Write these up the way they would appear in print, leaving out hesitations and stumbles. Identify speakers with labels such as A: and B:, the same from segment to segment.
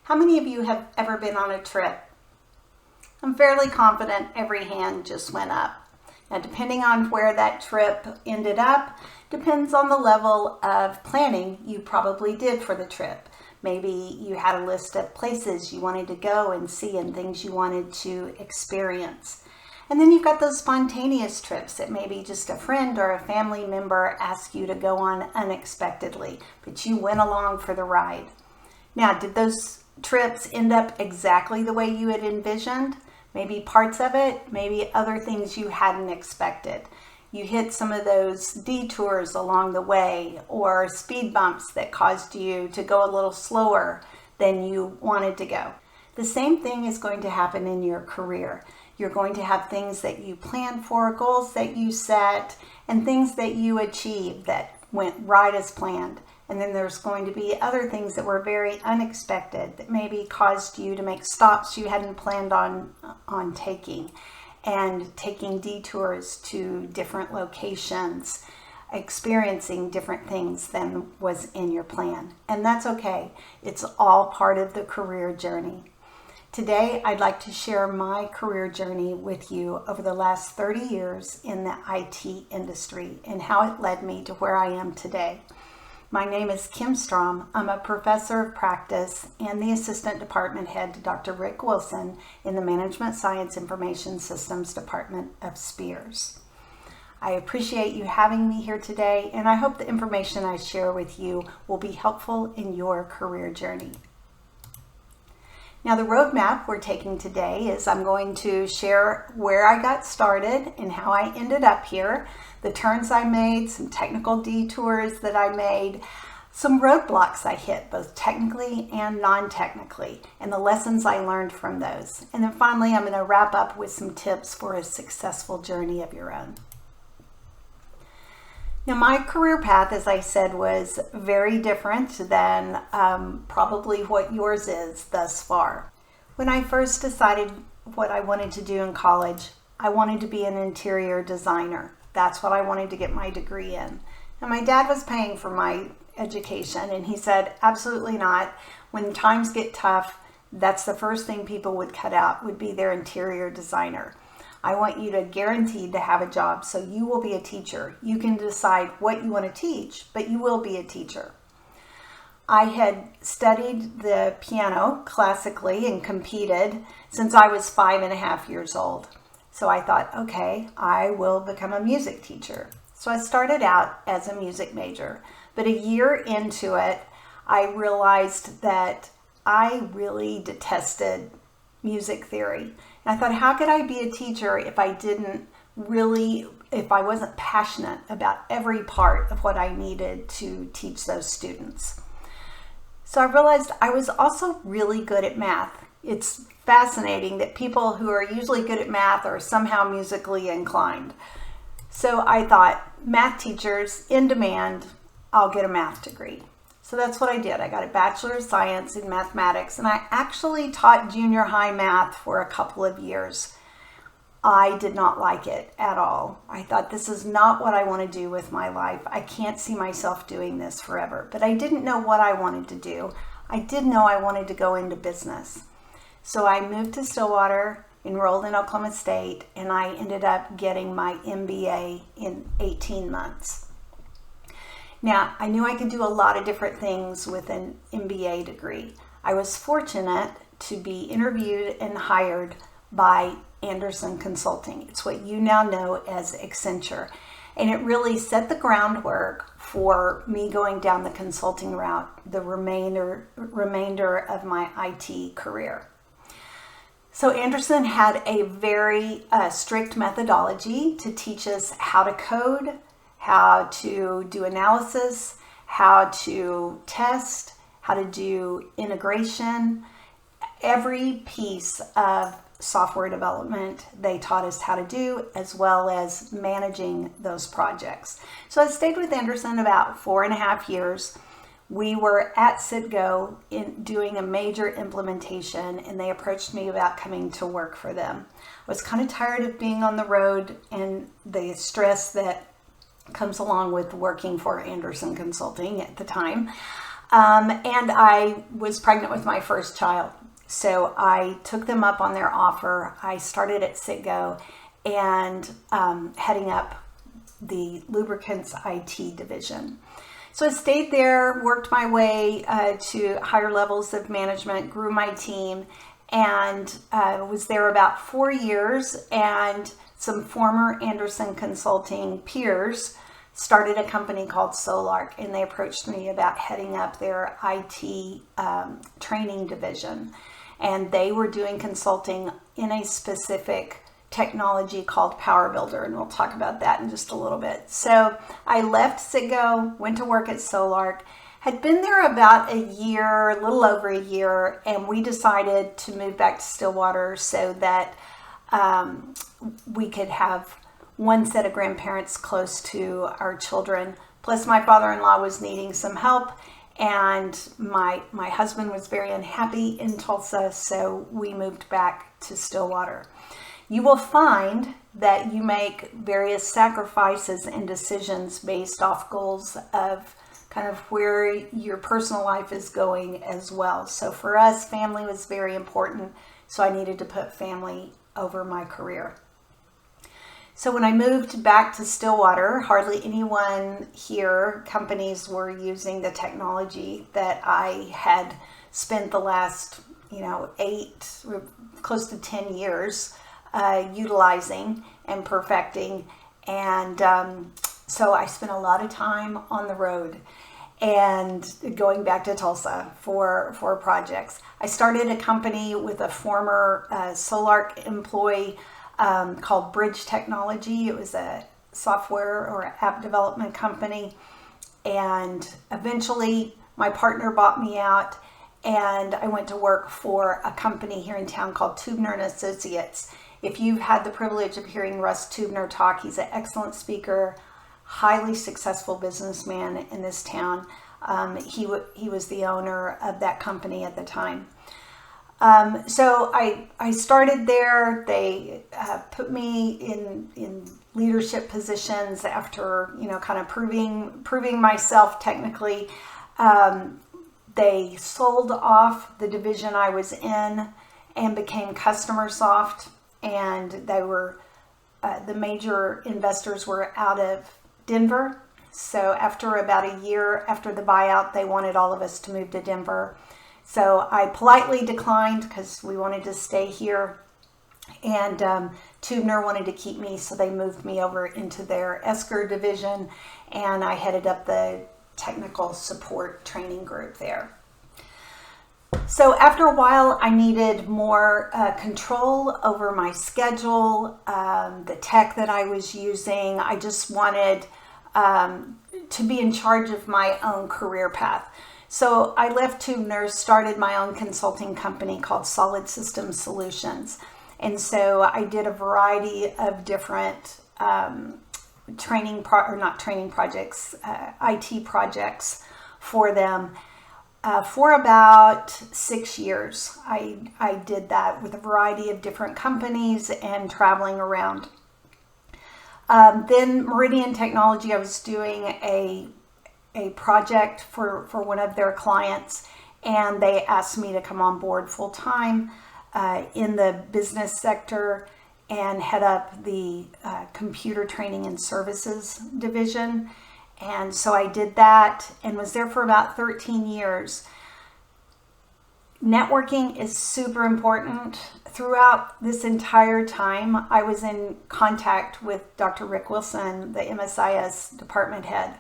A: How many of you have ever been on a trip? I'm fairly confident every hand just went up. Now, depending on where that trip ended up, depends on the level of planning you probably did for the trip. Maybe you had a list of places you wanted to go and see and things you wanted to experience. And then you've got those spontaneous trips that maybe just a friend or a family member asked you to go on unexpectedly, but you went along for the ride. Now, did those trips end up exactly the way you had envisioned? Maybe parts of it, maybe other things you hadn't expected. You hit some of those detours along the way or speed bumps that caused you to go a little slower than you wanted to go. The same thing is going to happen in your career. You're going to have things that you planned for, goals that you set, and things that you achieved that went right as planned. And then there's going to be other things that were very unexpected that maybe caused you to make stops you hadn't planned on taking, and taking detours to different locations, experiencing different things than was in your plan. And that's okay. It's all part of the career journey. Today, I'd like to share my career journey with you over the last 30 years in the IT industry and how it led me to where I am today. My name is Kim Strom. I'm a professor of practice and the assistant department head to Dr. Rick Wilson in the Management Science Information Systems Department of Spears. I appreciate you having me here today, and I hope the information I share with you will be helpful in your career journey. Now, the roadmap we're taking today is I'm going to share where I got started and how I ended up here, the turns I made, some technical detours that I made, some roadblocks I hit, both technically and non-technically, and the lessons I learned from those. And then finally, I'm going to wrap up with some tips for a successful journey of your own. Now, my career path, as I said, was very different than probably what yours is thus far. When I first decided what I wanted to do in college, I wanted to be an interior designer. That's what I wanted to get my degree in. And my dad was paying for my education, and he said, absolutely not. When times get tough, that's the first thing people would cut out, would be their interior designer. I want you to guaranteed to have a job, so you will be a teacher. You can decide what you want to teach, but you will be a teacher. I had studied the piano classically and competed since I was 5.5 years old. So I thought, okay, I will become a music teacher. So I started out as a music major, but a year into it, I realized that I really detested music theory. And I thought, how could I be a teacher if I wasn't passionate about every part of what I needed to teach those students? So I realized I was also really good at math. It's fascinating that people who are usually good at math are somehow musically inclined. So I thought, math teachers in demand, I'll get a math degree. So that's what I did. I got a Bachelor of Science in Mathematics, and I actually taught junior high math for a couple of years. I did not like it at all. I thought, this is not what I want to do with my life. I can't see myself doing this forever. But I didn't know what I wanted to do. I did know I wanted to go into business. So I moved to Stillwater, enrolled in Oklahoma State, and I ended up getting my MBA in 18 months. Now, I knew I could do a lot of different things with an MBA degree. I was fortunate to be interviewed and hired by Andersen Consulting. It's what you now know as Accenture. And it really set the groundwork for me going down the consulting route the remainder of my IT career. So Andersen had a very strict methodology to teach us how to code, how to do analysis, how to test, how to do integration. Every piece of software development they taught us how to do, as well as managing those projects. So I stayed with Andersen about 4.5 years. We were at Citgo doing a major implementation, and they approached me about coming to work for them. I was kind of tired of being on the road and the stress that comes along with working for Andersen Consulting at the time. And I was pregnant with my first child. So I took them up on their offer. I started at Citgo and heading up the lubricants IT division. So I stayed there, worked my way to higher levels of management, grew my team, and was there about 4 years. And some former Anderson Consulting peers started a company called Solark, and they approached me about heading up their IT training division. And they were doing consulting in a specific technology called Power Builder, and we'll talk about that in just a little bit. So I left Citgo, went to work at Solark, had been there about a year, a little over a year, and we decided to move back to Stillwater so that we could have one set of grandparents close to our children. Plus my father-in-law was needing some help, and my husband was very unhappy in Tulsa, so we moved back to Stillwater. You will find that you make various sacrifices and decisions based off goals of kind of where your personal life is going as well. So for us, family was very important, so I needed to put family over my career. So when I moved back to Stillwater, hardly anyone here, companies were using the technology that I had spent the last, 8, close to 10 years utilizing and perfecting. And so I spent a lot of time on the road and going back to Tulsa for projects. I started a company with a former Solark employee called Bridge Technology. It was a software or app development company. And eventually my partner bought me out, and I went to work for a company here in town called Tubner and Associates. If you've had the privilege of hearing Russ Tubner talk, he's an excellent speaker, highly successful businessman in this town. He was the owner of that company at the time. So I started there. They put me in leadership positions after, kind of proving myself technically. They sold off the division I was in and became CustomerSoft. And they were, the major investors were out of Denver. So after about a year after the buyout, they wanted all of us to move to Denver. So I politely declined because we wanted to stay here. And Tubner wanted to keep me, so they moved me over into their Esker division, and I headed up the technical support training group there. So after a while, I needed more control over my schedule, the tech that I was using. I just wanted to be in charge of my own career path. So I left Tubner, started my own consulting company called Solid System Solutions. And so I did a variety of different IT projects for them. For about 6 years, I did that with a variety of different companies and traveling around. Then Meridian Technology, I was doing a project for one of their clients, and they asked me to come on board full time in the business sector and head up the computer training and services division. And so I did that and was there for about 13 years. Networking is super important. Throughout this entire time, I was in contact with Dr. Rick Wilson, the MSIS department head.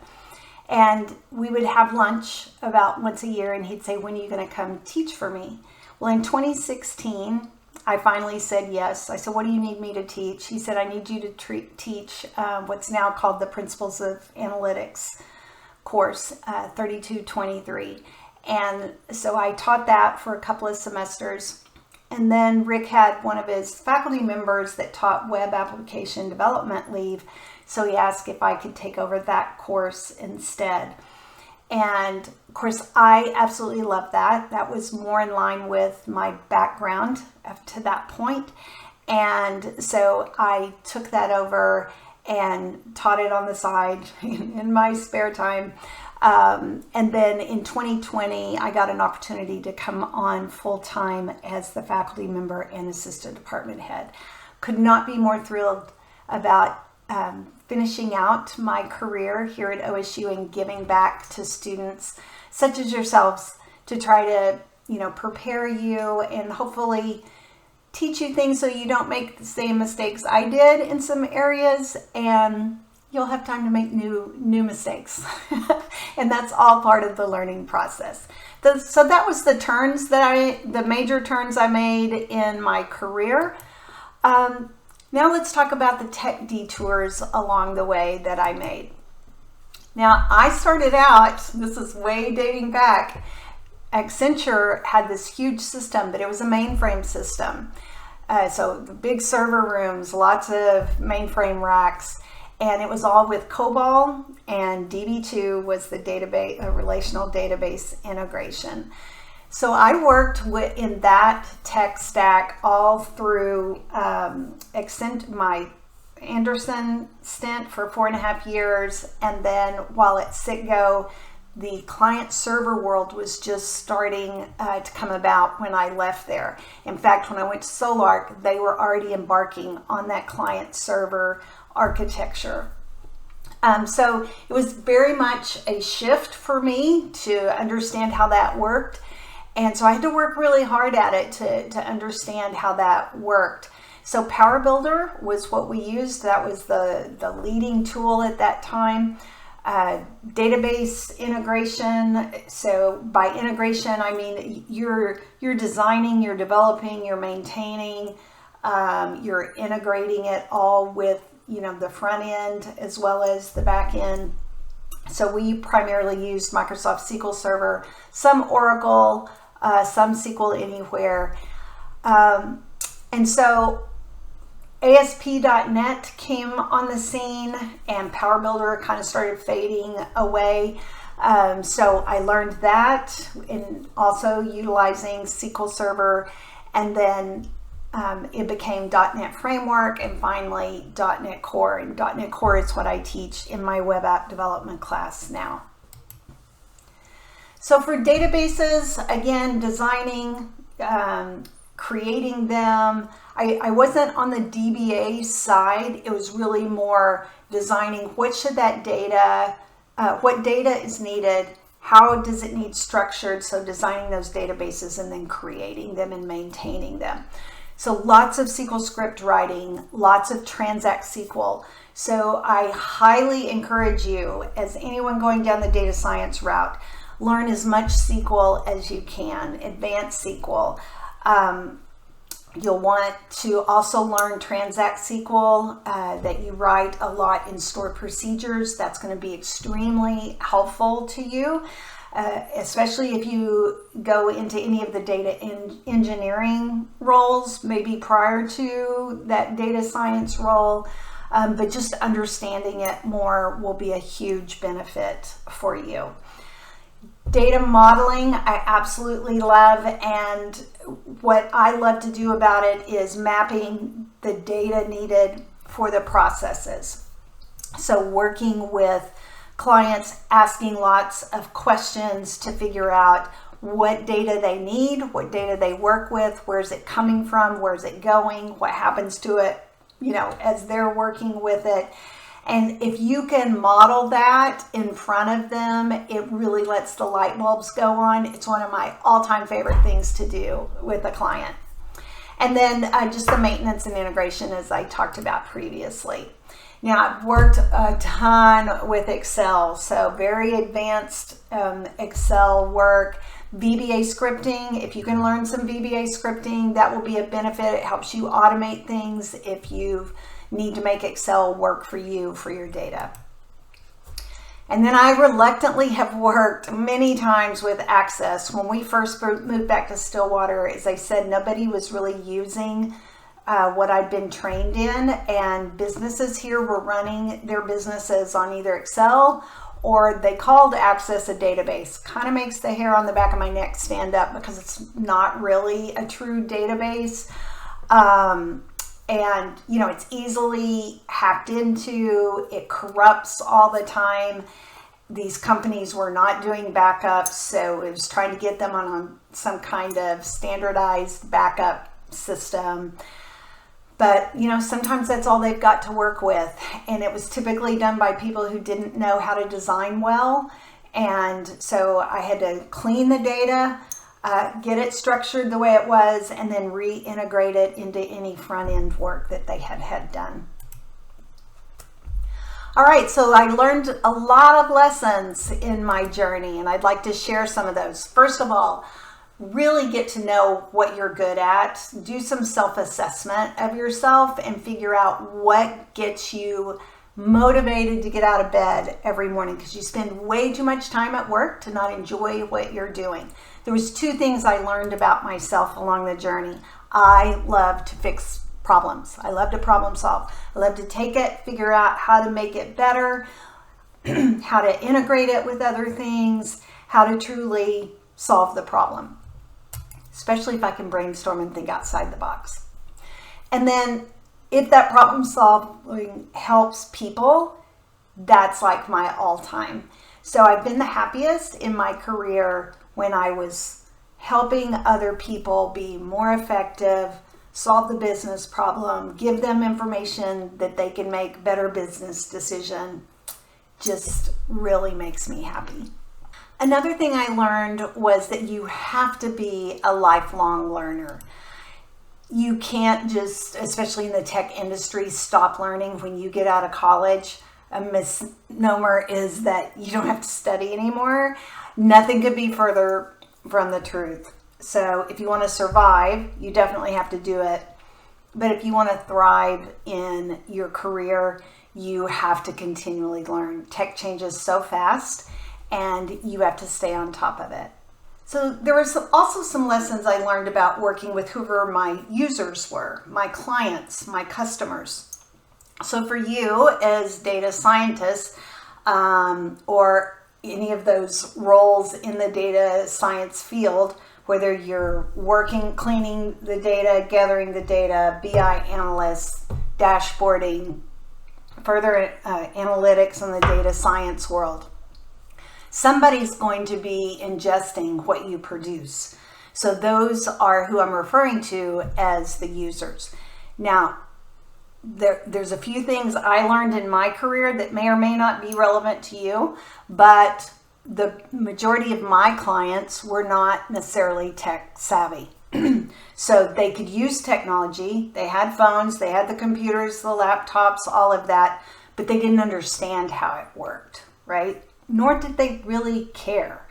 A: And we would have lunch about once a year, and he'd say, "When are you going to come teach for me?" Well, in 2016, I finally said yes. I said, "What do you need me to teach?" He said, "I need you to teach what's now called the Principles of Analytics course, 3223. And so I taught that for a couple of semesters. And then Rick had one of his faculty members that taught web application development leave. So he asked if I could take over that course instead. And of course, I absolutely loved that. That was more in line with my background up to that point. And so I took that over and taught it on the side in my spare time. And then in 2020, I got an opportunity to come on full-time as the faculty member and assistant department head. Could not be more thrilled about finishing out my career here at OSU and giving back to students such as yourselves to try to, prepare you and hopefully teach you things so you don't make the same mistakes I did in some areas, and you'll have time to make new mistakes. And that's all part of the learning process. So that was the major turns I made in my career. Now let's talk about the tech detours along the way that I made. Now I started out, this is way dating back, Accenture had this huge system, but it was a mainframe system. So the big server rooms, lots of mainframe racks, and it was all with COBOL, and DB2 was the database, relational database integration. So I worked in that tech stack all through my Anderson stint for 4.5 years, and then while at Citgo, the client server world was just starting to come about when I left there. In fact, when I went to Solarc, they were already embarking on that client server architecture. So it was very much a shift for me to understand how that worked. And so I had to work really hard at it to understand how that worked. So Power Builder was what we used. That was the leading tool at that time. Database integration. So by integration, I mean you're designing, you're developing, you're maintaining, you're integrating it all with the front end as well as the back end. So we primarily used Microsoft SQL Server, some Oracle, some SQL Anywhere, and so ASP.NET came on the scene and Power Builder kind of started fading away. So I learned that, and also utilizing SQL Server, and then it became .NET Framework, and finally .NET Core. And .NET Core is what I teach in my web app development class now. So for databases, again, designing, creating them. I wasn't on the DBA side. It was really more designing what data is needed, how does it need structured, so designing those databases and then creating them and maintaining them. So lots of SQL script writing, lots of Transact SQL. So I highly encourage you, as anyone going down the data science route, learn as much SQL as you can, advanced SQL. You'll want to also learn Transact SQL that you write a lot in stored procedures. That's going to be extremely helpful to you, especially if you go into any of the data engineering roles, maybe prior to that data science role. But just understanding it more will be a huge benefit for you. Data modeling, I absolutely love, and what I love to do about it is mapping the data needed for the processes. So working with clients, asking lots of questions to figure out what data they need, what data they work with, where's it coming from, where's it going, what happens to it, as they're working with it. And if you can model that in front of them, it really lets the light bulbs go on. It's one of my all-time favorite things to do with a client. And then just the maintenance and integration, as I talked about previously. Now, I've worked a ton with Excel, so very advanced Excel work. VBA scripting, if you can learn some VBA scripting, that will be a benefit. It helps you automate things if you need to make Excel work for you for your data. And then I reluctantly have worked many times with Access. When we first moved back to Stillwater, as I said, nobody was really using what I'd been trained in, and businesses here were running their businesses on either Excel or they called Access a database. Kind of makes the hair on the back of my neck stand up because it's not really a true database. And it's easily hacked into, it corrupts all the time. these companies were not doing backups, so it was trying to get them on some kind of standardized backup system. But, sometimes that's all they've got to work with. And it was typically done by people who didn't know how to design well. And so I had to clean the data, get it structured the way it was, and then reintegrate it into any front end work that they had done. All right, so I learned a lot of lessons in my journey, and I'd like to share some of those. First of all, really get to know what you're good at. Do some self-assessment of yourself and figure out what gets you motivated to get out of bed every morning, because you spend way too much time at work to not enjoy what you're doing. There was 2 things I learned about myself along the journey. I love to fix problems. I love to problem solve. I love to take it, figure out how to make it better, how to integrate it with other things, how to truly solve the problem, especially if I can brainstorm and think outside the box. And then if that problem solving helps people, that's like my all-time. So I've been the happiest in my career when I was helping other people be more effective, solve the business problem, give them information that they can make better business decision. Just really makes me happy. Another thing I learned was that you have to be a lifelong learner. You can't just, especially in the tech industry, stop learning when you get out of college. A misnomer is that you don't have to study anymore. Nothing could be further from the truth. So if you want to survive, you definitely have to do it. But if you want to thrive in your career, you have to continually learn. Tech changes so fast, and you have to stay on top of it. So there were also some lessons I learned about working with whoever my users were, my clients, my customers. So for you as data scientists, or any of those roles in the data science field, whether you're working, cleaning the data, gathering the data, BI analysts, dashboarding, further analytics in the data science world, somebody's going to be ingesting what you produce. So those are who I'm referring to as the users. Now, there's a few things I learned in my career that may or may not be relevant to you, but the majority of my clients were not necessarily tech savvy. So they could use technology. They had phones, they had the computers, the laptops, all of that, but they didn't understand how it worked, right? Nor did they really care.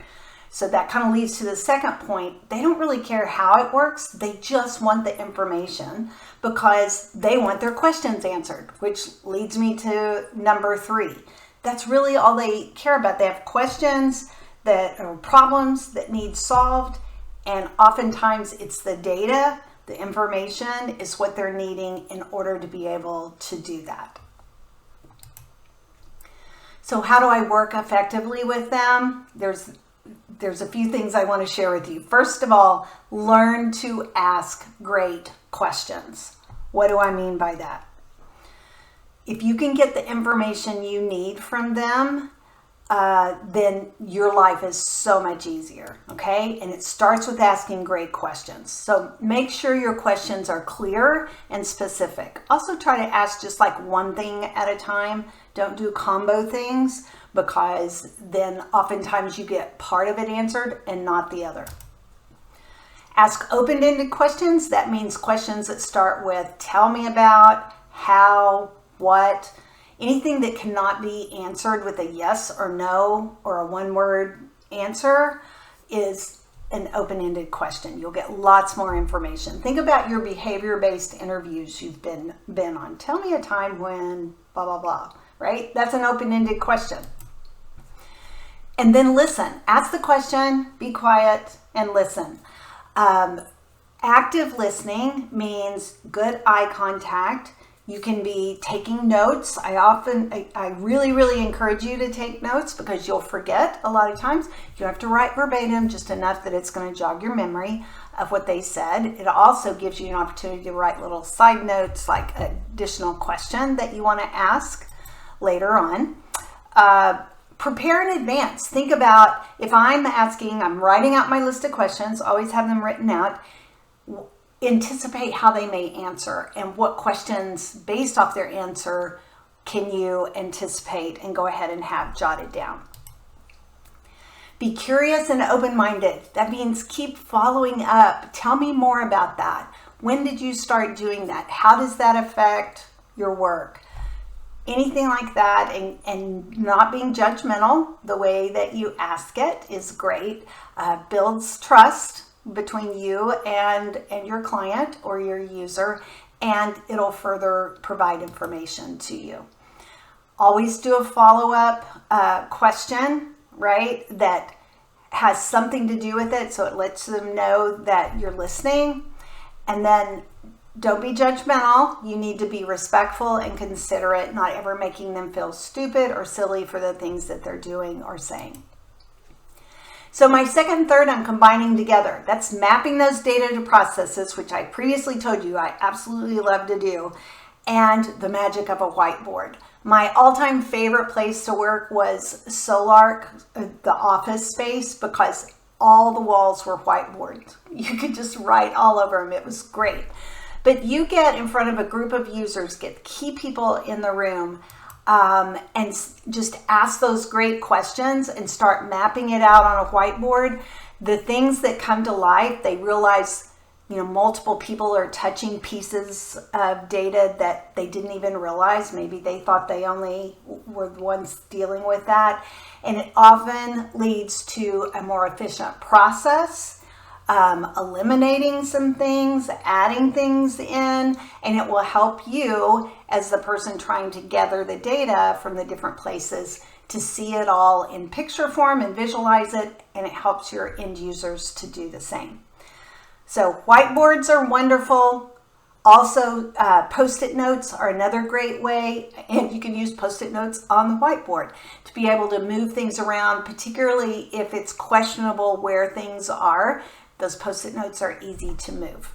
A: So that kind of leads to the second point. They don't really care how it works. They just want the information because they want their questions answered, which leads me to number 3. That's really all they care about. They have questions that are problems that need solved, and oftentimes it's the data, the information is what they're needing in order to be able to do that. So how do I work effectively with them? There's a few things I want to share with you. First of all, learn to ask great questions. What do I mean by that? If you can get the information you need from them, then your life is so much easier, okay? And it starts with asking great questions. So make sure your questions are clear and specific. Also try to ask just like one thing at a time. Don't do combo things, because then oftentimes you get part of it answered and not the other. Ask open-ended questions. That means questions that start with tell me about, how, what. Anything that cannot be answered with a yes or no or a one-word answer is an open-ended question. You'll get lots more information. Think about your behavior-based interviews you've been on. Tell me a time when blah, blah, blah, right? That's an open-ended question. And then listen. Ask the question, be quiet, and listen. Active listening means good eye contact. You can be taking notes. I really encourage you to take notes because you'll forget a lot of times. You have to write verbatim, just enough that it's going to jog your memory of what they said. It also gives you an opportunity to write little side notes, like additional question that you want to ask later on. prepare in advance. Think about, if I'm writing out my list of questions, always have them written out. Anticipate how they may answer and what questions based off their answer can you anticipate and go ahead and have jotted down. Be curious and open-minded. That means keep following up. Tell me more about that. When did you start doing that? How does that affect your work? Anything like that, and not being judgmental. The way that you ask it is great. Builds trust between you and your client or your user, and it'll further provide information to you. Always do a follow-up question, right, that has something to do with it, so it lets them know that you're listening. And then don't be judgmental. You need to be respectful and considerate, not ever making them feel stupid or silly for the things that they're doing or saying. So my second and third, I'm combining together. That's mapping those data to processes, which I previously told you I absolutely love to do, and the magic of a whiteboard. My all-time favorite place to work was Solark, the office space, because all the walls were whiteboards. You could just write all over them. It was great. But you get in front of a group of users, get key people in the room, and just ask those great questions and start mapping it out on a whiteboard. The things that come to life, they realize, multiple people are touching pieces of data that they didn't even realize. Maybe they thought they only were the ones dealing with that. And it often leads to a more efficient process, eliminating some things, adding things in, and it will help you as the person trying to gather the data from the different places to see it all in picture form and visualize it, and it helps your end users to do the same. So whiteboards are wonderful. Also, Post-it notes are another great way, and you can use Post-it notes on the whiteboard to be able to move things around, particularly if it's questionable where things are. Those Post-it notes are easy to move.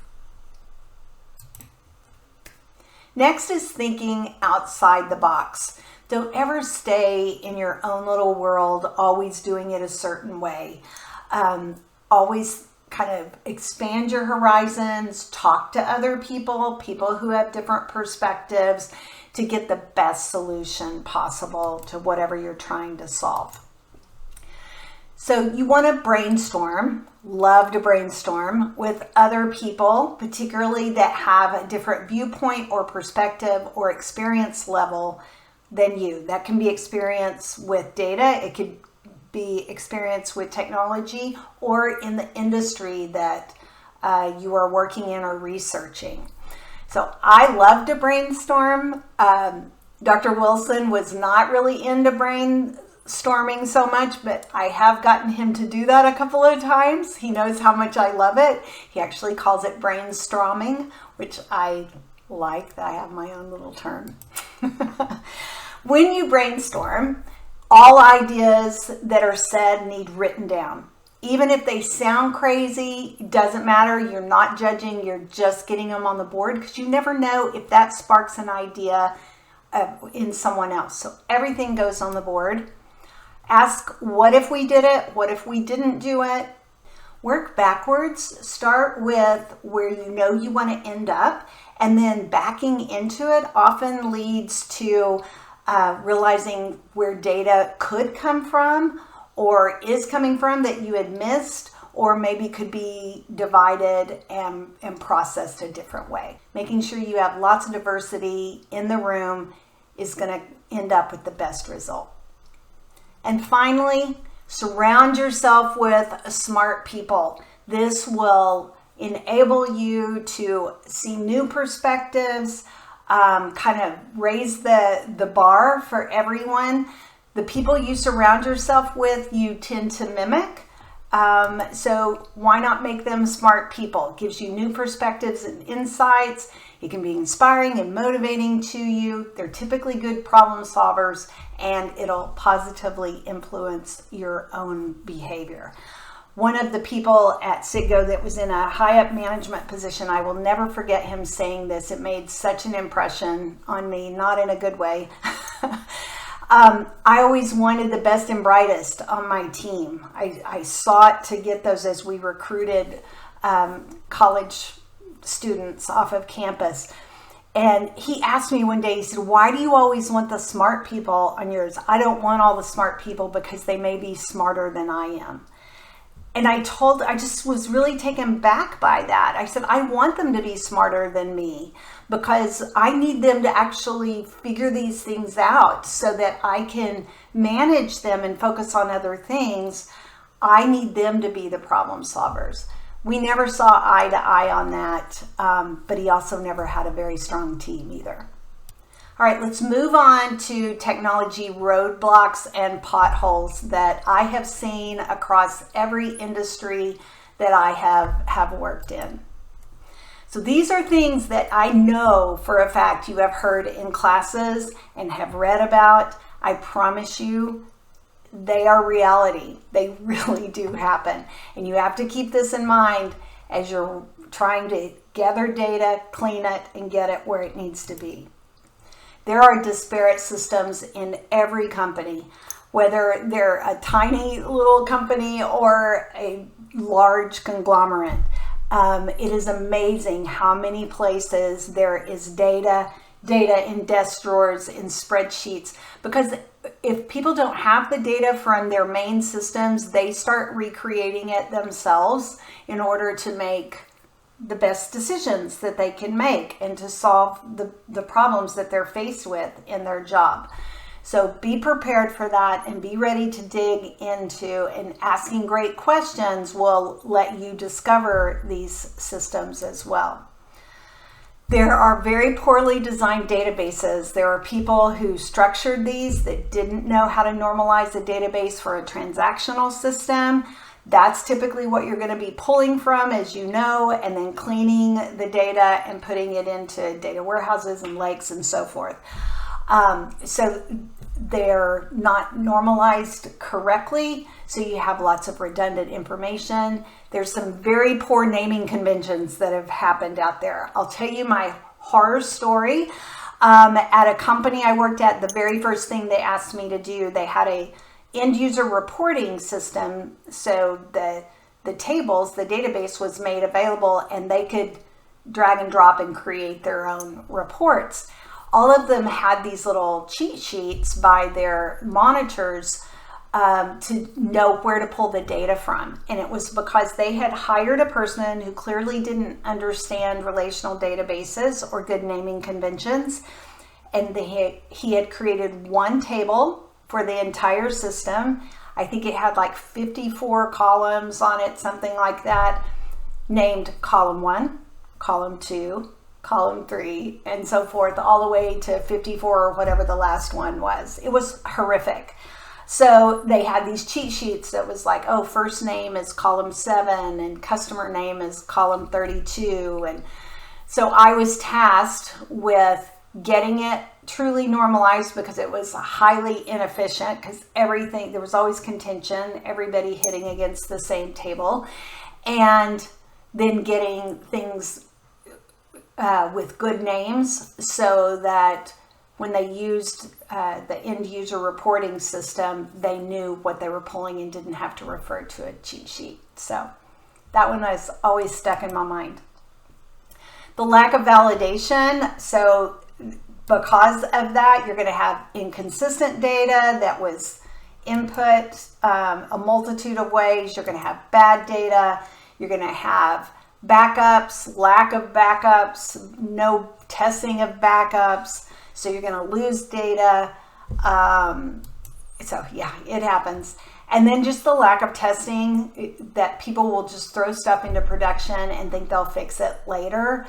A: Next is thinking outside the box. Don't ever stay in your own little world, always doing it a certain way. Always kind of expand your horizons, talk to other people who have different perspectives to get the best solution possible to whatever you're trying to solve. So you want to brainstorm, love to brainstorm with other people, particularly that have a different viewpoint or perspective or experience level than you. That can be experience with data. It could be experience with technology or in the industry that you are working in or researching. So I love to brainstorm. Dr. Wilson was not really into brainstorming so much, but I have gotten him to do that a couple of times. He knows how much I love it. He actually calls it brainstorming, which I like. I have my own little term. When you brainstorm, all ideas that are said need written down. Even if they sound crazy, it doesn't matter. You're not judging. You're just getting them on the board because you never know if that sparks an idea in someone else. So everything goes on the board. Ask, what if we did it? What if we didn't do it? Work backwards. Start with where you know you want to end up, and then backing into it often leads to realizing where data could come from or is coming from that you had missed, or maybe could be divided and processed a different way. Making sure you have lots of diversity in the room is going to end up with the best result. And finally, surround yourself with smart people. This will enable you to see new perspectives, kind of raise the bar for everyone. The people you surround yourself with, you tend to mimic. So why not make them smart people? It gives you new perspectives and insights. It can be inspiring and motivating to you. They're typically good problem solvers, and it'll positively influence your own behavior. One of the people at Citgo that was in a high up management position, I will never forget him saying this. It made such an impression on me, not in a good way. I always wanted the best and brightest on my team. I sought to get those as we recruited college students off of campus. And he asked me one day, he said, why do you always want the smart people on yours? I don't want all the smart people because they may be smarter than I am. And I just was really taken back by that. I said, I want them to be smarter than me because I need them to actually figure these things out so that I can manage them and focus on other things. I need them to be the problem solvers. We never saw eye to eye on that, but he also never had a very strong team either. All right, let's move on to technology roadblocks and potholes that I have seen across every industry that I have worked in. So these are things that I know for a fact you have heard in classes and have read about. I promise you, they are reality. They really do happen. And you have to keep this in mind as you're trying to gather data, clean it, and get it where it needs to be. There are disparate systems in every company, whether they're a tiny little company or a large conglomerate. It is amazing how many places there is data in desk drawers, in spreadsheets, because if people don't have the data from their main systems, they start recreating it themselves in order to make the best decisions that they can make and to solve the problems that they're faced with in their job. So be prepared for that and be ready to dig into, and asking great questions will let you discover these systems as well. There are very poorly designed databases. There are people who structured these that didn't know how to normalize a database for a transactional system. That's typically what you're going to be pulling from, as you know, and then cleaning the data and putting it into data warehouses and lakes and so forth. So they're not normalized correctly, so you have lots of redundant information. There's some very poor naming conventions that have happened out there. I'll tell you my horror story. At a company I worked at, the very first thing they asked me to do, they had a end user reporting system, so the tables, the database was made available and they could drag and drop and create their own reports. All of them had these little cheat sheets by their monitors to know where to pull the data from. And it was because they had hired a person who clearly didn't understand relational databases or good naming conventions. And he had created one table for the entire system. I think it had like 54 columns on it, something like that, named column 1, column 2, column 3, and so forth, all the way to 54 or whatever the last one was. It was horrific. So they had these cheat sheets that was like, oh, first name is column 7 and customer name is column 32. And so I was tasked with getting it truly normalized, because it was highly inefficient, because there was always contention, everybody hitting against the same table, and then getting things with good names so that when they used the end user reporting system, they knew what they were pulling and didn't have to refer to a cheat sheet. So that one was always stuck in my mind. The lack of validation. So because of that, you're going to have inconsistent data that was input a multitude of ways. You're going to have bad data. You're going to have backups, lack of backups, no testing of backups. So you're going to lose data. So yeah, it happens. And then just the lack of testing, that people will just throw stuff into production and think they'll fix it later,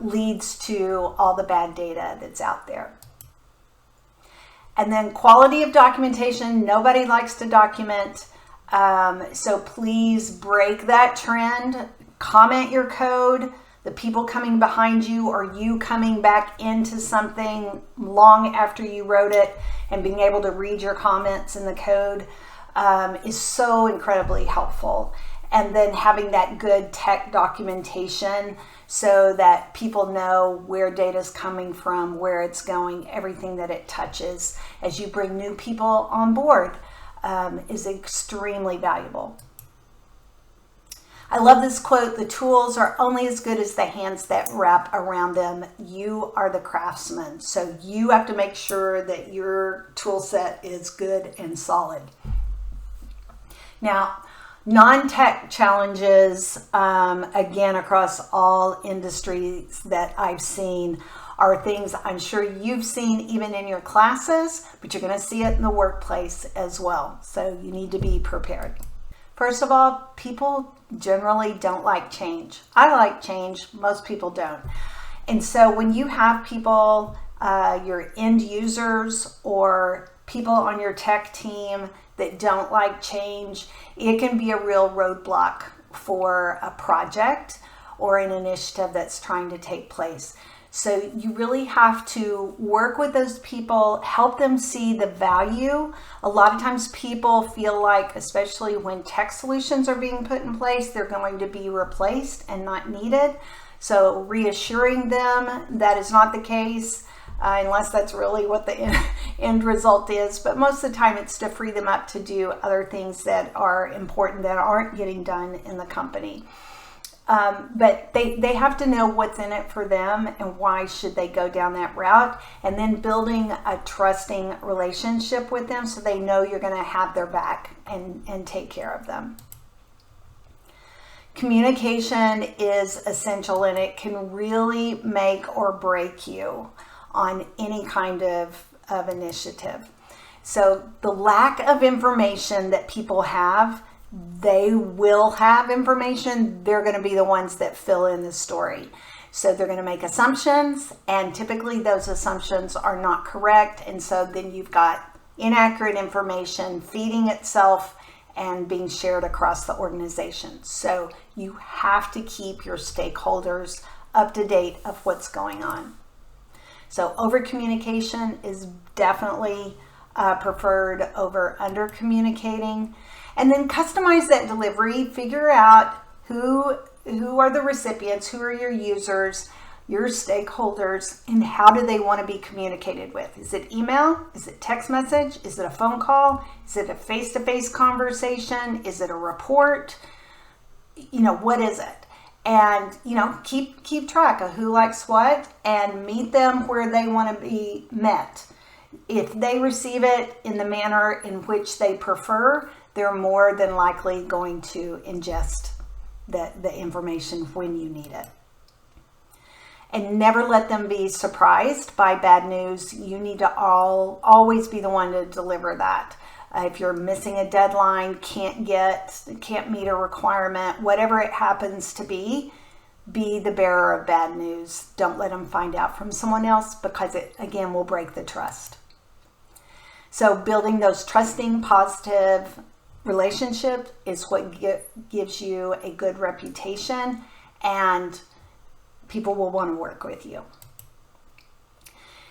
A: leads to all the bad data that's out there. And then quality of documentation. Nobody likes to document. So please break that trend. Comment your code. The people coming behind you, or you coming back into something long after you wrote it and being able to read your comments in the code is so incredibly helpful. and then having that good tech documentation so that people know where data is coming from, where it's going, everything that it touches as you bring new people on board is extremely valuable. I love this quote: the tools are only as good as the hands that wrap around them. You are the craftsman, so you have to make sure that your tool set is good and solid. Now, non-tech challenges, again, across all industries that I've seen, are things I'm sure you've seen even in your classes, but you're going to see it in the workplace as well. So you need to be prepared. First of all, people generally don't like change. I like change. Most people don't. And so when you have people, your end users or people on your tech team that don't like change, it can be a real roadblock for a project or an initiative that's trying to take place. So you really have to work with those people, help them see the value. A lot of times people feel like, especially when tech solutions are being put in place, they're going to be replaced and not needed. So reassuring them that is not the case, unless that's really what the end result is. But most of the time it's to free them up to do other things that are important that aren't getting done in the company. But they have to know what's in it for them and why should they go down that route, and then building a trusting relationship with them so they know you're going to have their back and take care of them. Communication is essential, and it can really make or break you on any kind of initiative. So the lack of information that people have, they will have information. They're going to be the ones that fill in the story. So they're going to make assumptions, and typically those assumptions are not correct. And so then you've got inaccurate information feeding itself and being shared across the organization. So you have to keep your stakeholders up to date of what's going on. So over communication is definitely preferred over under communicating. And then customize that delivery. Figure out who are the recipients, who are your users, your stakeholders, and how do they want to be communicated with. Is it email? Is it text message? Is it a phone call? Is it a face-to-face conversation? Is it a report? What is it? And, keep track of who likes what and meet them where they want to be met. If they receive it in the manner in which they prefer, they're more than likely going to ingest the information when you need it. And never let them be surprised by bad news. You need to always be the one to deliver that. If you're missing a deadline, can't meet a requirement, whatever it happens to be the bearer of bad news. Don't let them find out from someone else, because it, again, will break the trust. So building those trusting, positive relationships is what gives you a good reputation, and people will want to work with you.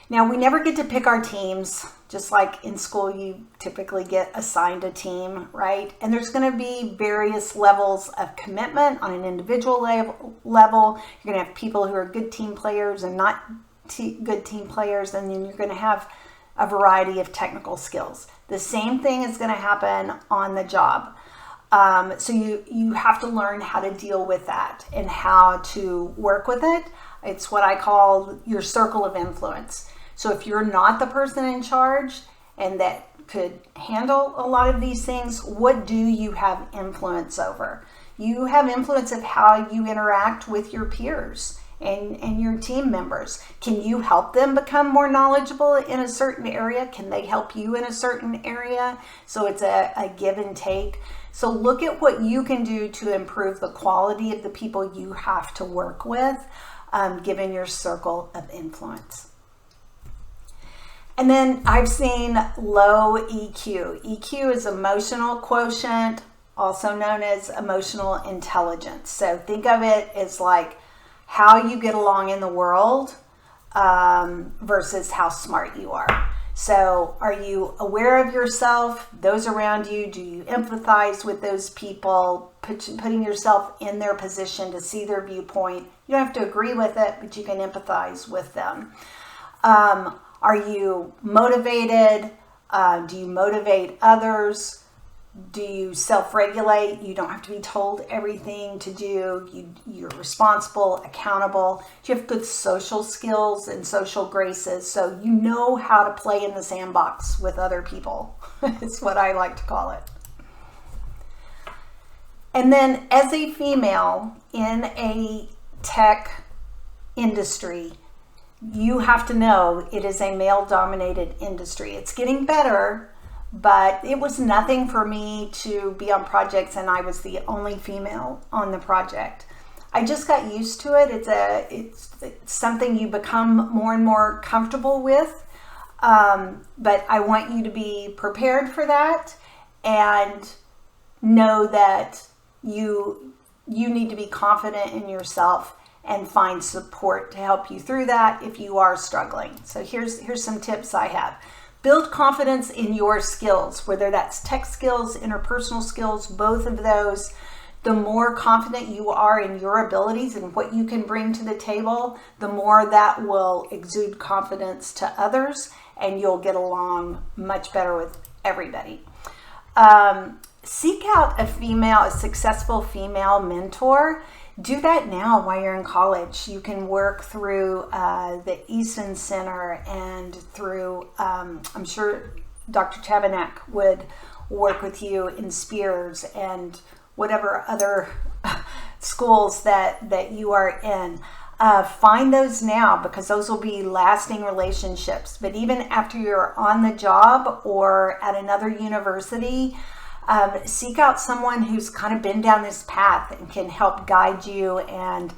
A: Now, we never get to pick our teams. Just like in school, you typically get assigned a team, right? And there's going to be various levels of commitment on an individual level. You're going to have people who are good team players and not good team players, and then you're going to have a variety of technical skills. The same thing is going to happen on the job. So you have to learn how to deal with that and how to work with it. It's what I call your circle of influence. So if you're not the person in charge and that could handle a lot of these things, what do you have influence over? You have influence of how you interact with your peers and your team members. Can you help them become more knowledgeable in a certain area? Can they help you in a certain area? So it's a give and take. So look at what you can do to improve the quality of the people you have to work with, given your circle of influence. And then I've seen low EQ. EQ is emotional quotient, also known as emotional intelligence. So think of it as like how you get along in the world versus how smart you are. So are you aware of yourself, those around you? Do you empathize with those people, putting yourself in their position to see their viewpoint? You don't have to agree with it, but you can empathize with them. Are you motivated? Do you motivate others? Do you self-regulate? You don't have to be told everything to do. You're responsible, accountable. Do you have good social skills and social graces? So you know how to play in the sandbox with other people. It's what I like to call it. And then as a female in a tech industry, you have to know it is a male-dominated industry. It's getting better, but it was nothing for me to be on projects and I was the only female on the project. I just got used to it. It's something you become more and more comfortable with. But I want you to be prepared for that and know that you need to be confident in yourself and find support to help you through that if you are struggling. So here's some tips I have. Build confidence in your skills, whether that's tech skills, interpersonal skills, both of those. The more confident you are in your abilities and what you can bring to the table, the more that will exude confidence to others and you'll get along much better with everybody. Seek out a successful female mentor. Do that now while you're in college. You can work through the Easton Center and through, I'm sure Dr. Tabernac would work with you in Spears and whatever other schools that you are in. Find those now because those will be lasting relationships. But even after you're on the job or at another university, seek out someone who's kind of been down this path and can help guide you and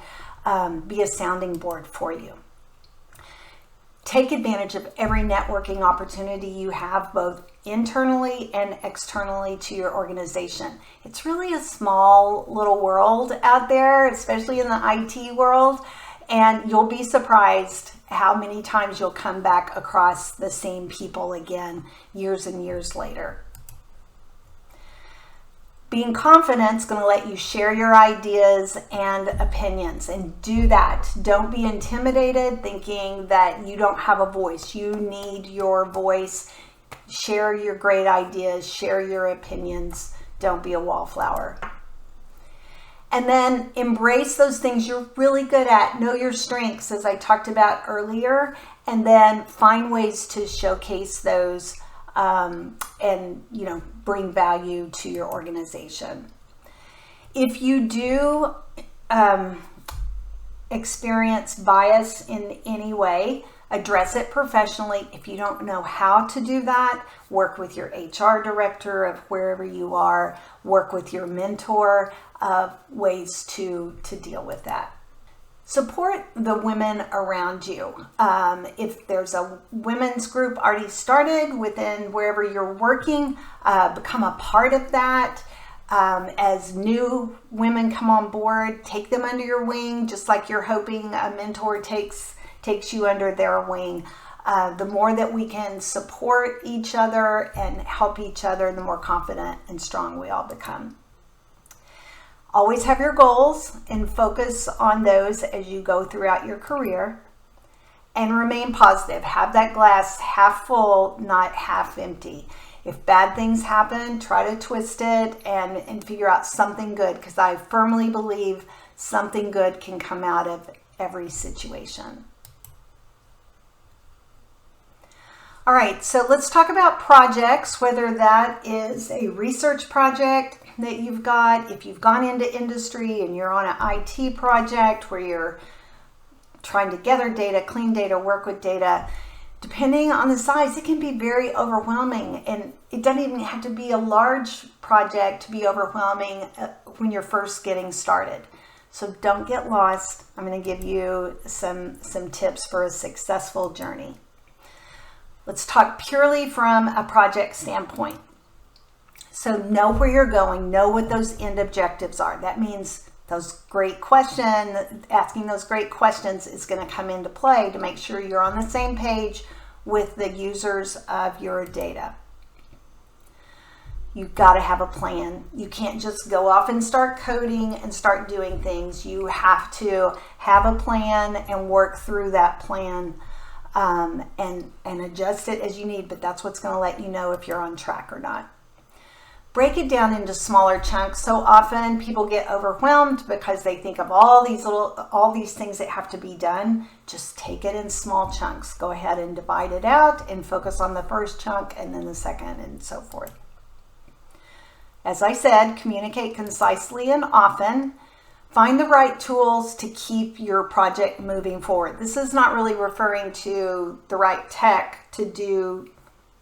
A: be a sounding board for you. Take advantage of every networking opportunity you have, both internally and externally to your organization. It's really a small little world out there, especially in the IT world, and you'll be surprised how many times you'll come back across the same people again years and years later. Being confident is going to let you share your ideas and opinions, and do that. Don't be intimidated thinking that you don't have a voice. You need your voice. Share your great ideas, share your opinions. Don't be a wallflower. And then embrace those things you're really good at. Know your strengths, as I talked about earlier, and then find ways to showcase those and bring value to your organization. If you do experience bias in any way, address it professionally. If you don't know how to do that, work with your HR director of wherever you are, work with your mentor of ways to deal with that. Support the women around you. If there's a women's group already started within wherever you're working, become a part of that. As new women come on board, take them under your wing, just like you're hoping a mentor takes you under their wing. The more that we can support each other and help each other, the more confident and strong we all become. Always have your goals and focus on those as you go throughout your career, and remain positive. Have that glass half full, not half empty. If bad things happen, try to twist it and figure out something good, because I firmly believe something good can come out of every situation. All right, so let's talk about projects, whether that is a research project that you've got, if you've gone into industry and you're on an IT project where you're trying to gather data, clean data, work with data. Depending on the size, it can be very overwhelming, and it doesn't even have to be a large project to be overwhelming when you're first getting started. So don't get lost. I'm going to give you some tips for a successful journey. Let's talk purely from a project standpoint. So know where you're going, know what those end objectives are. That means asking those great questions is going to come into play to make sure you're on the same page with the users of your data. You've got to have a plan. You can't just go off and start coding and start doing things. You have to have a plan and work through that plan and adjust it as you need, but that's what's going to let you know if you're on track or not. Break it down into smaller chunks. So often people get overwhelmed because they think of all these things that have to be done. Just take it in small chunks. Go ahead and divide it out and focus on the first chunk and then the second and so forth. As I said, communicate concisely and often. Find the right tools to keep your project moving forward. This is not really referring to the right tech to do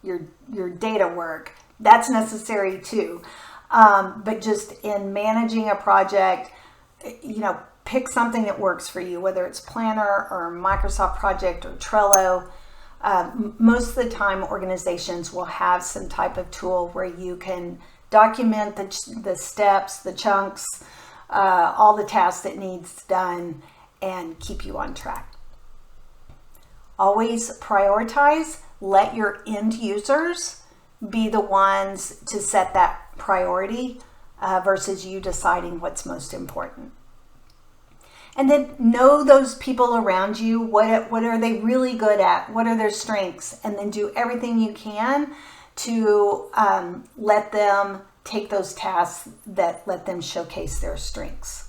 A: your data work. That's necessary too. But just in managing a project, pick something that works for you, whether it's Planner or Microsoft Project or Trello. Most of the time, organizations will have some type of tool where you can document the steps, the chunks, all the tasks that needs done, and keep you on track. Always prioritize. Let your end users be the ones to set that priority versus you deciding what's most important. And then know those people around you. What are they really good at? What are their strengths? And then do everything you can to let them take those tasks that let them showcase their strengths.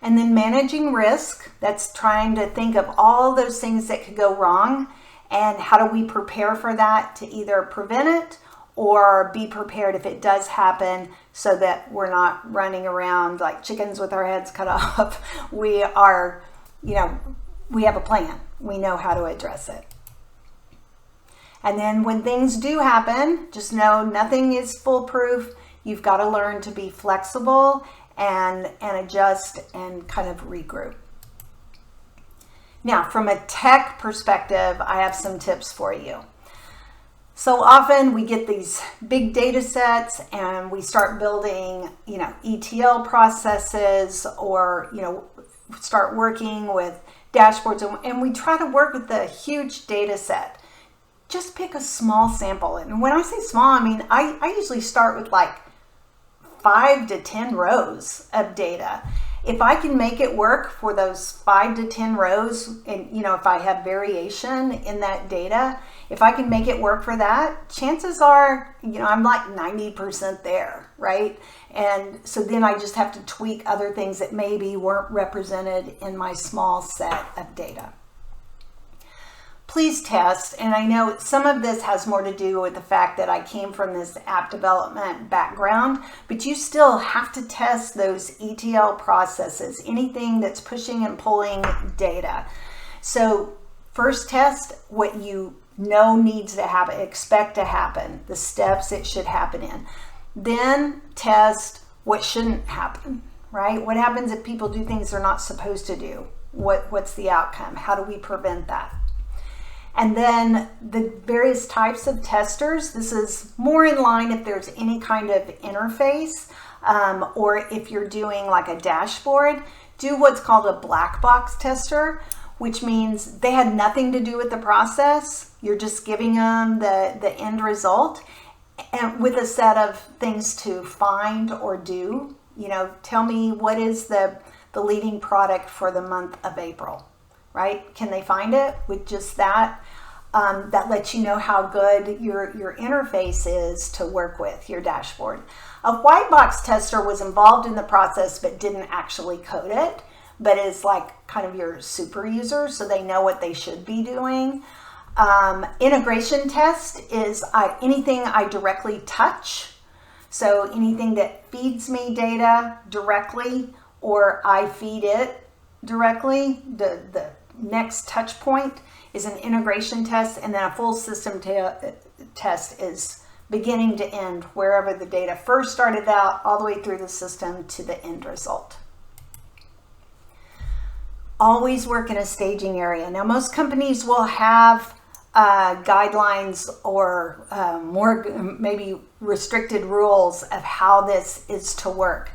A: And then managing risk, that's trying to think of all those things that could go wrong and how do we prepare for that to either prevent it or be prepared if it does happen so that we're not running around like chickens with our heads cut off. We have a plan. We know how to address it. And then when things do happen, just know nothing is foolproof. You've got to learn to be flexible and adjust and kind of regroup. Now, from a tech perspective, I have some tips for you. So often we get these big data sets and we start building, ETL processes or, start working with dashboards and we try to work with the huge data set. Just pick a small sample. And when I say small, I mean, I usually start with like 5 to 10 rows of data. If I can make it work for those 5 to 10 rows, and if I have variation in that data, if I can make it work for that, chances are, I'm like 90% there, right? And so then I just have to tweak other things that maybe weren't represented in my small set of data. Please test, and I know some of this has more to do with the fact that I came from this app development background, but you still have to test those ETL processes, anything that's pushing and pulling data. So first test what you know needs to happen, expect to happen, the steps it should happen in. Then test what shouldn't happen, right? What happens if people do things they're not supposed to do? What's the outcome? How do we prevent that? And then the various types of testers, this is more in line if there's any kind of interface or if you're doing like a dashboard, do what's called a black box tester, which means they had nothing to do with the process. You're just giving them the end result and with a set of things to find or do. Tell me what is the leading product for the month of April. Right? Can they find it with just that? That lets you know how good your interface is to work with, your dashboard. A white box tester was involved in the process but didn't actually code it, but is like kind of your super user, so they know what they should be doing. Integration test is anything I directly touch. So anything that feeds me data directly or I feed it directly, the next touch point is an integration test, and then a full system test is beginning to end, wherever the data first started out, all the way through the system to the end result. Always work in a staging area. Now, most companies will have guidelines or more maybe restricted rules of how this is to work.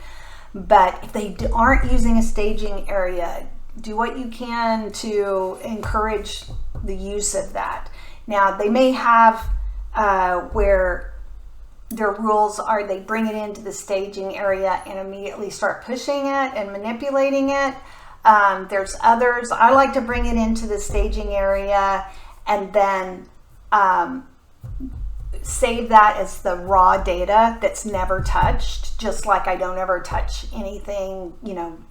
A: But if they aren't using a staging area, do what you can to encourage the use of that. Now, they may have where their rules are they bring it into the staging area and immediately start pushing it and manipulating it. There's others. I like to bring it into the staging area and then save that as the raw data that's never touched, just like I don't ever touch anything,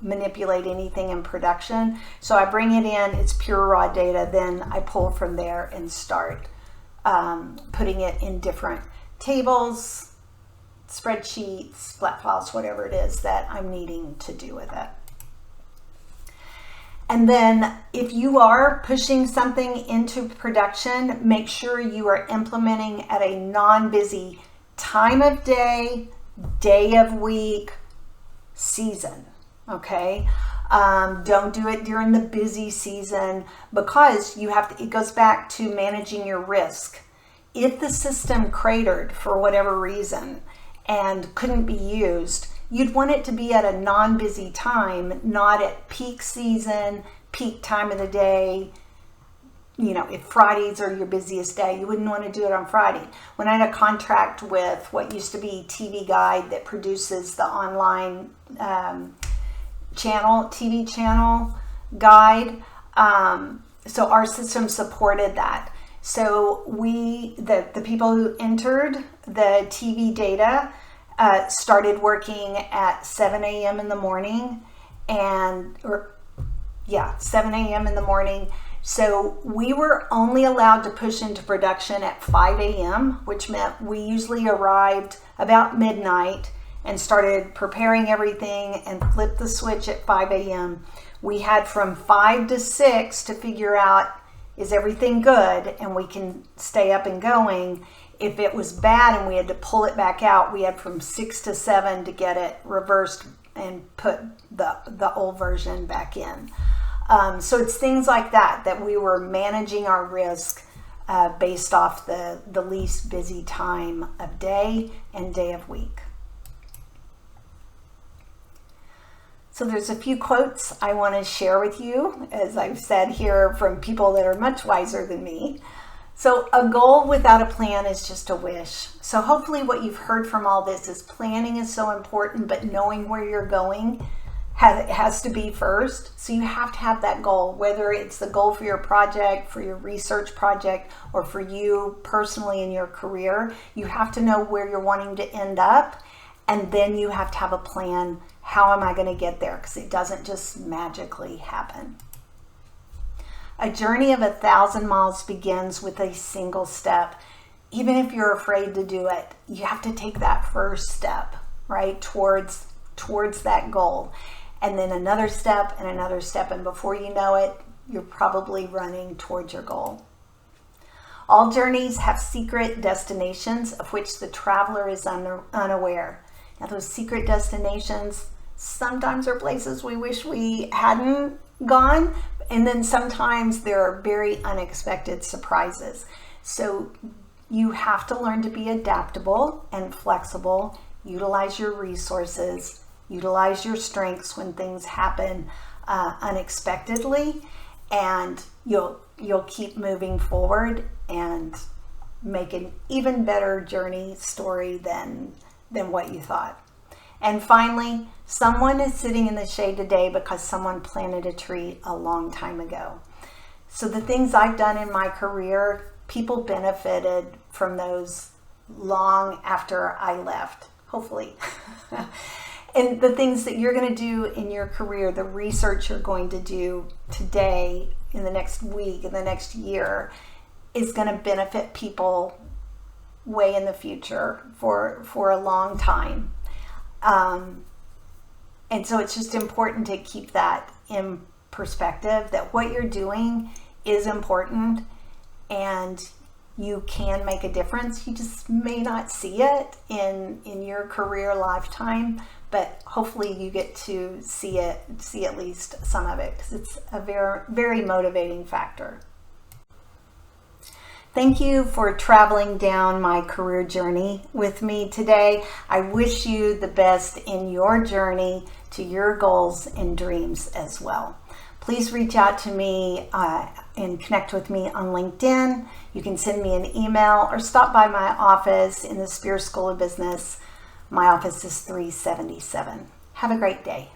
A: manipulate anything in production. So I bring it in, it's pure raw data, then I pull from there and start putting it in different tables, spreadsheets, flat files, whatever it is that I'm needing to do with it. And then if you are pushing something into production, make sure you are implementing at a non-busy time of day, day of week, season, okay? Don't do it during the busy season because it goes back to managing your risk. If the system cratered for whatever reason and couldn't be used, you'd want it to be at a non-busy time, not at peak season, peak time of the day. If Fridays are your busiest day, you wouldn't want to do it on Friday. When I had a contract with what used to be TV Guide that produces the online TV channel guide, so our system supported that. So the people who entered the TV data started working at 7 a.m. in the morning 7 a.m. in the morning. So we were only allowed to push into production at 5 a.m., which meant we usually arrived about midnight and started preparing everything and flipped the switch at 5 a.m. We had from 5 to 6 to figure out, is everything good and we can stay up and going. If it was bad and we had to pull it back out, we had from 6 to 7 to get it reversed and put the old version back in. So it's things like that we were managing our risk based off the least busy time of day and day of week. So there's a few quotes I want to share with you, as I've said here, from people that are much wiser than me. So a goal without a plan is just a wish. So hopefully what you've heard from all this is planning is so important, but knowing where you're going has to be first. So you have to have that goal, whether it's the goal for your project, for your research project, or for you personally in your career. You have to know where you're wanting to end up, and then you have to have a plan. How am I going to get there? Because it doesn't just magically happen. A journey of 1,000 miles begins with a single step. Even if you're afraid to do it, you have to take that first step, right, towards that goal. And then another step and another step. And before you know it, you're probably running towards your goal. All journeys have secret destinations of which the traveler is unaware. Now, those secret destinations sometimes are places we wish we hadn't gone, and then sometimes there are very unexpected surprises. So you have to learn to be adaptable and flexible, utilize your resources, utilize your strengths when things happen unexpectedly, and you'll keep moving forward and make an even better journey story than what you thought. And finally, someone is sitting in the shade today because someone planted a tree a long time ago. So the things I've done in my career, people benefited from those long after I left, hopefully. And the things that you're going to do in your career, the research you're going to do today, in the next week, in the next year, is going to benefit people way in the future for a long time. And so it's just important to keep that in perspective, that what you're doing is important and you can make a difference. You just may not see it in your career lifetime, but hopefully you get to see at least some of it, because it's a very, very motivating factor. Thank you for traveling down my career journey with me today. I wish you the best in your journey to your goals and dreams as well. please reach out to me and connect with me on LinkedIn. You can send me an email or stop by my office in the Spear School of Business. My office is 377. Have a great day.